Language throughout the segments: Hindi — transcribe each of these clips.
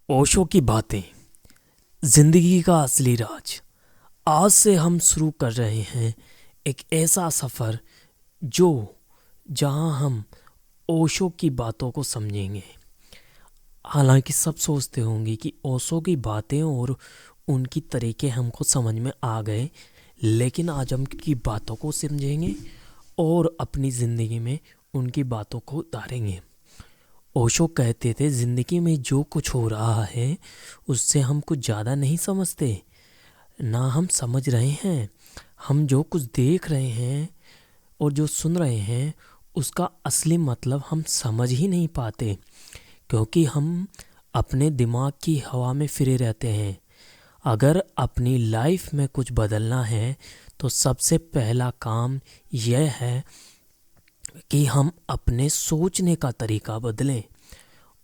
ओशो की बातें, जिंदगी का असली राज। आज से हम शुरू कर रहे हैं एक ऐसा सफ़र जो जहां हम ओशो की बातों को समझेंगे। हालांकि सब सोचते होंगे कि ओशो की बातें और उनकी तरीके हमको समझ में आ गए, लेकिन आज हम उनकी बातों को समझेंगे और अपनी ज़िंदगी में उनकी बातों को उतारेंगे। ओशो कहते थे, ज़िंदगी में जो कुछ हो रहा है उससे हम कुछ ज़्यादा नहीं समझते, ना हम समझ रहे हैं। हम जो कुछ देख रहे हैं और जो सुन रहे हैं उसका असली मतलब हम समझ ही नहीं पाते, क्योंकि हम अपने दिमाग की हवा में फिरे रहते हैं। अगर अपनी लाइफ में कुछ बदलना है तो सबसे पहला काम यह है कि हम अपने सोचने का तरीका बदलें।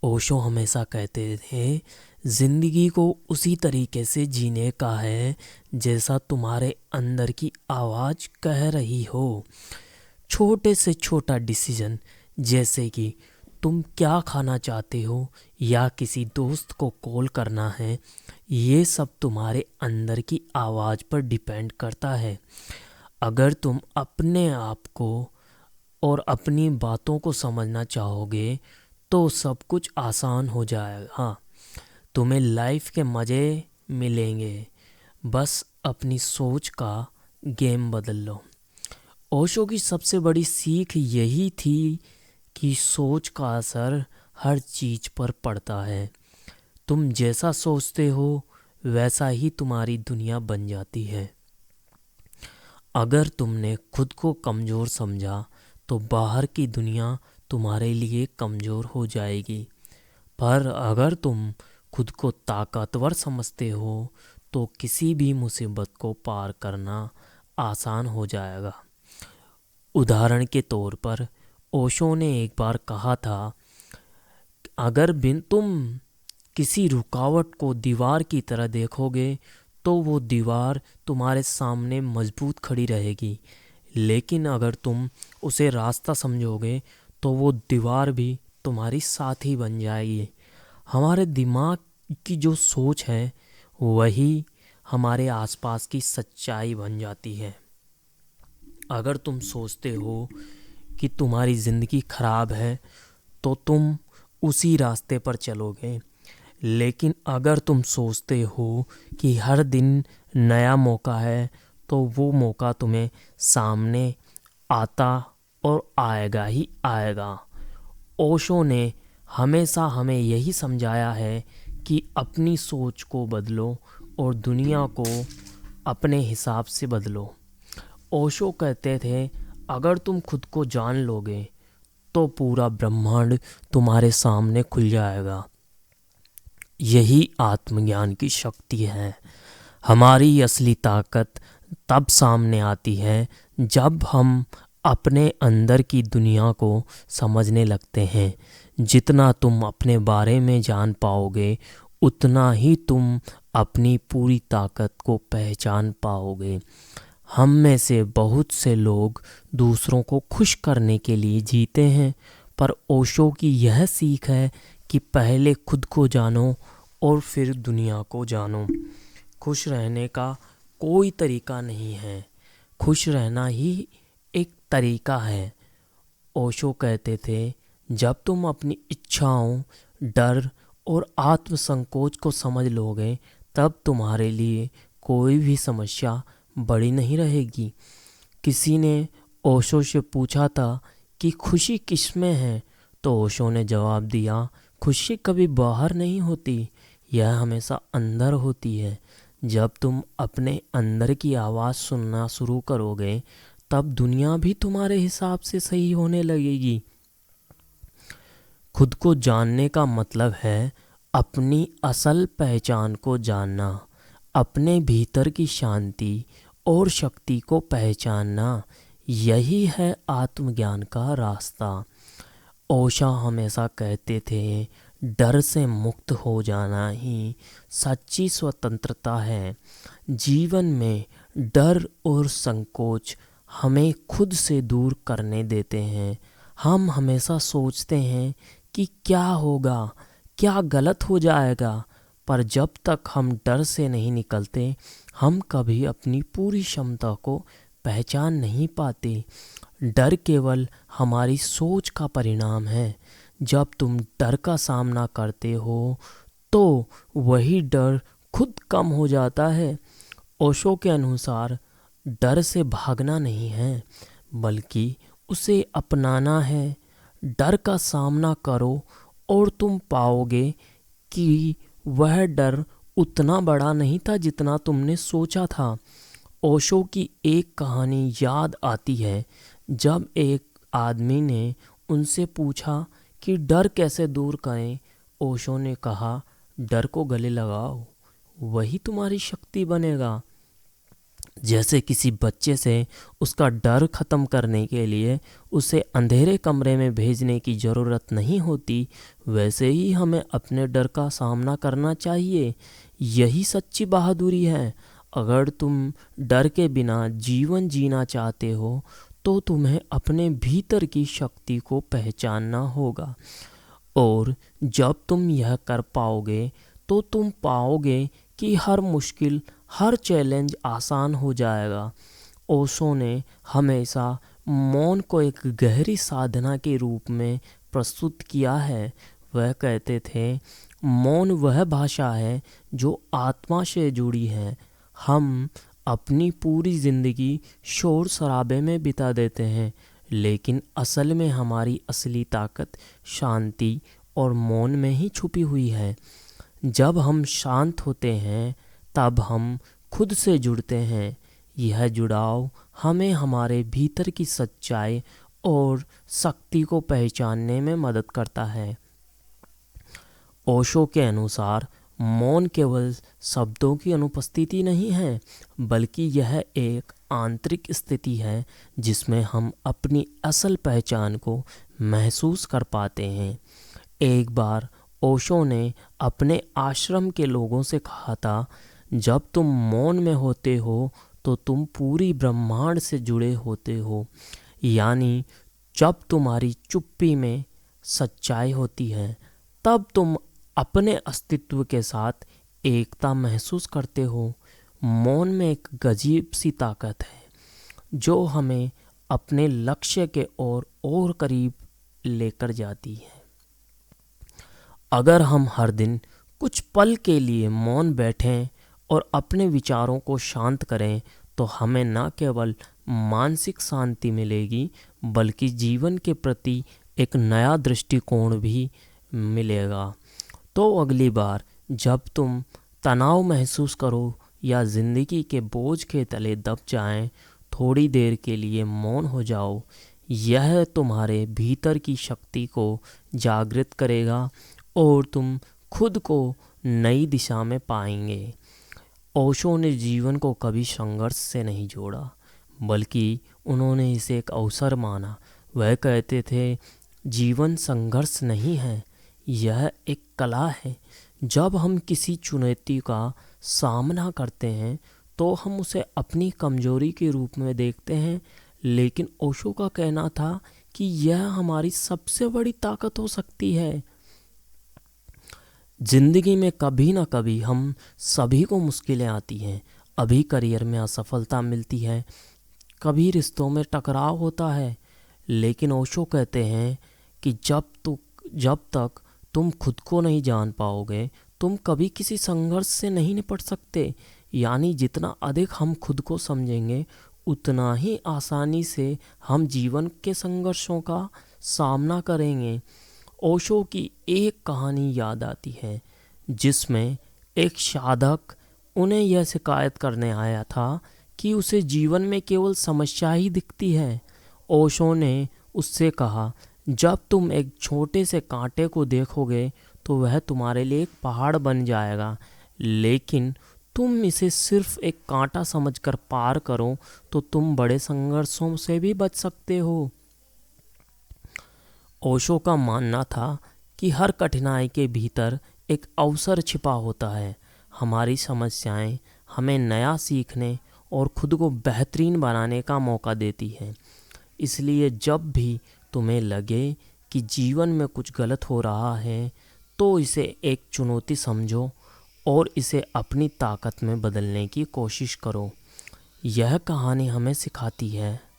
ओशो हमेशा कहते थे, जिंदगी को उसी तरीके से जीने का है जैसा तुम्हारे अंदर की आवाज़ कह रही हो। छोटे से छोटा डिसीजन, जैसे कि तुम क्या खाना चाहते हो या किसी दोस्त को कॉल करना है, ये सब तुम्हारे अंदर की आवाज़ पर डिपेंड करता है। अगर तुम अपने आप को और अपनी बातों को समझना चाहोगे तो सब कुछ आसान हो जाएगा। तुम्हें लाइफ के मज़े मिलेंगे, बस अपनी सोच का गेम बदल लो। ओशो की सबसे बड़ी सीख यही थी कि सोच का असर हर चीज़ पर पड़ता है। तुम जैसा सोचते हो वैसा ही तुम्हारी दुनिया बन जाती है। अगर तुमने खुद को कमज़ोर समझा तो बाहर की दुनिया तुम्हारे लिए कमज़ोर हो जाएगी, पर अगर तुम खुद को ताकतवर समझते हो तो किसी भी मुसीबत को पार करना आसान हो जाएगा। उदाहरण के तौर पर ओशो ने एक बार कहा था, अगर बिन तुम किसी रुकावट को दीवार की तरह देखोगे तो वो दीवार तुम्हारे सामने मजबूत खड़ी रहेगी, लेकिन अगर तुम उसे रास्ता समझोगे तो वो दीवार भी तुम्हारी साथी बन जाएगी। हमारे दिमाग की जो सोच है वही हमारे आसपास की सच्चाई बन जाती है। अगर तुम सोचते हो कि तुम्हारी ज़िंदगी खराब है तो तुम उसी रास्ते पर चलोगे, लेकिन अगर तुम सोचते हो कि हर दिन नया मौका है तो वो मौका तुम्हें सामने आता और आएगा ही आएगा। ओशो ने हमेशा हमें यही समझाया है कि अपनी सोच को बदलो और दुनिया को अपने हिसाब से बदलो। ओशो कहते थे, अगर तुम खुद को जान लोगे तो पूरा ब्रह्मांड तुम्हारे सामने खुल जाएगा। यही आत्मज्ञान की शक्ति है। हमारी असली ताकत तब सामने आती है जब हम अपने अंदर की दुनिया को समझने लगते हैं। जितना तुम अपने बारे में जान पाओगे उतना ही तुम अपनी पूरी ताकत को पहचान पाओगे। हम में से बहुत से लोग दूसरों को खुश करने के लिए जीते हैं, पर ओशो की यह सीख है कि पहले खुद को जानो और फिर दुनिया को जानो। खुश रहने का कोई तरीका नहीं है, खुश रहना ही एक तरीका है। ओशो कहते थे, जब तुम अपनी इच्छाओं, डर और आत्मसंकोच को समझ लोगे तब तुम्हारे लिए कोई भी समस्या बड़ी नहीं रहेगी। किसी ने ओशो से पूछा था कि खुशी किस में है, तो ओशो ने जवाब दिया, खुशी कभी बाहर नहीं होती, यह हमेशा अंदर होती है। जब तुम अपने अंदर की आवाज़ सुनना शुरू करोगे तब दुनिया भी तुम्हारे हिसाब से सही होने लगेगी। खुद को जानने का मतलब है अपनी असल पहचान को जानना, अपने भीतर की शांति और शक्ति को पहचानना। यही है आत्मज्ञान का रास्ता। ओशो हमेशा कहते थे, डर से मुक्त हो जाना ही सच्ची स्वतंत्रता है। जीवन में डर और संकोच हमें खुद से दूर करने देते हैं। हम हमेशा सोचते हैं कि क्या होगा, क्या गलत हो जाएगा, पर जब तक हम डर से नहीं निकलते, हम कभी अपनी पूरी क्षमता को पहचान नहीं पाते। डर केवल हमारी सोच का परिणाम है। जब तुम डर का सामना करते हो तो वही डर खुद कम हो जाता है। ओशो के अनुसार डर से भागना नहीं है, बल्कि उसे अपनाना है। डर का सामना करो और तुम पाओगे कि वह डर उतना बड़ा नहीं था जितना तुमने सोचा था। ओशो की एक कहानी याद आती है। जब एक आदमी ने उनसे पूछा कि डर कैसे दूर करें, ओशो ने कहा, डर को गले लगाओ, वही तुम्हारी शक्ति बनेगा। जैसे किसी बच्चे से उसका डर खत्म करने के लिए उसे अंधेरे कमरे में भेजने की ज़रूरत नहीं होती, वैसे ही हमें अपने डर का सामना करना चाहिए। यही सच्ची बहादुरी है। अगर तुम डर के बिना जीवन जीना चाहते हो तो तुम्हें अपने भीतर की शक्ति को पहचानना होगा। और जब तुम यह कर पाओगे तो तुम पाओगे कि हर मुश्किल, हर चैलेंज आसान हो जाएगा। ओशो ने हमेशा मौन को एक गहरी साधना के रूप में प्रस्तुत किया है। वह कहते थे, मौन वह भाषा है जो आत्मा से जुड़ी है। हम अपनी पूरी जिंदगी शोर शराबे में बिता देते हैं, लेकिन असल में हमारी असली ताकत शांति और मौन में ही छुपी हुई है। जब हम शांत होते हैं तब हम खुद से जुड़ते हैं। यह जुड़ाव हमें हमारे भीतर की सच्चाई और शक्ति को पहचानने में मदद करता है। ओशो के अनुसार मौन केवल शब्दों की अनुपस्थिति नहीं है, बल्कि यह एक आंतरिक स्थिति है जिसमें हम अपनी असल पहचान को महसूस कर पाते हैं। एक बार ओशो ने अपने आश्रम के लोगों से कहा था, जब तुम मौन में होते हो तो तुम पूरी ब्रह्मांड से जुड़े होते हो। यानी जब तुम्हारी चुप्पी में सच्चाई होती है तब तुम अपने अस्तित्व के साथ एकता महसूस करते हो। मौन में एक गजीब सी ताकत है जो हमें अपने लक्ष्य के और करीब लेकर जाती है। अगर हम हर दिन कुछ पल के लिए मौन बैठें और अपने विचारों को शांत करें तो हमें न केवल मानसिक शांति मिलेगी, बल्कि जीवन के प्रति एक नया दृष्टिकोण भी मिलेगा। तो अगली बार जब तुम तनाव महसूस करो या ज़िंदगी के बोझ के तले दब जाएं, थोड़ी देर के लिए मौन हो जाओ। यह तुम्हारे भीतर की शक्ति को जागृत करेगा और तुम खुद को नई दिशा में पाएंगे। ओशो ने जीवन को कभी संघर्ष से नहीं जोड़ा, बल्कि उन्होंने इसे एक अवसर माना। वह कहते थे, जीवन संघर्ष नहीं है, यह एक कला है। जब हम किसी चुनौती का सामना करते हैं तो हम उसे अपनी कमजोरी के रूप में देखते हैं, लेकिन ओशो का कहना था कि यह हमारी सबसे बड़ी ताकत हो सकती है। जिंदगी में कभी ना कभी हम सभी को मुश्किलें आती हैं। अभी करियर में असफलता मिलती है, कभी रिश्तों में टकराव होता है, लेकिन ओशो कहते हैं कि जब तक तुम खुद को नहीं जान पाओगे, तुम कभी किसी संघर्ष से नहीं निपट सकते। यानी जितना अधिक हम खुद को समझेंगे, उतना ही आसानी से हम जीवन के संघर्षों का सामना करेंगे। ओशो की एक कहानी याद आती है जिसमें एक साधक उन्हें यह शिकायत करने आया था कि उसे जीवन में केवल समस्या ही दिखती है। ओशो ने उससे कहा, जब तुम एक छोटे से कांटे को देखोगे तो वह तुम्हारे लिए एक पहाड़ बन जाएगा, लेकिन तुम इसे सिर्फ एक कांटा समझकर पार करो तो तुम बड़े संघर्षों से भी बच सकते हो। ओशो का मानना था कि हर कठिनाई के भीतर एक अवसर छिपा होता है। हमारी समस्याएं हमें नया सीखने और खुद को बेहतरीन बनाने का मौका देती हैं। इसलिए जब भी तुम्हें लगे कि जीवन में कुछ गलत हो रहा है तो इसे एक चुनौती समझो और इसे अपनी ताकत में बदलने की कोशिश करो। यह कहानी हमें सिखाती है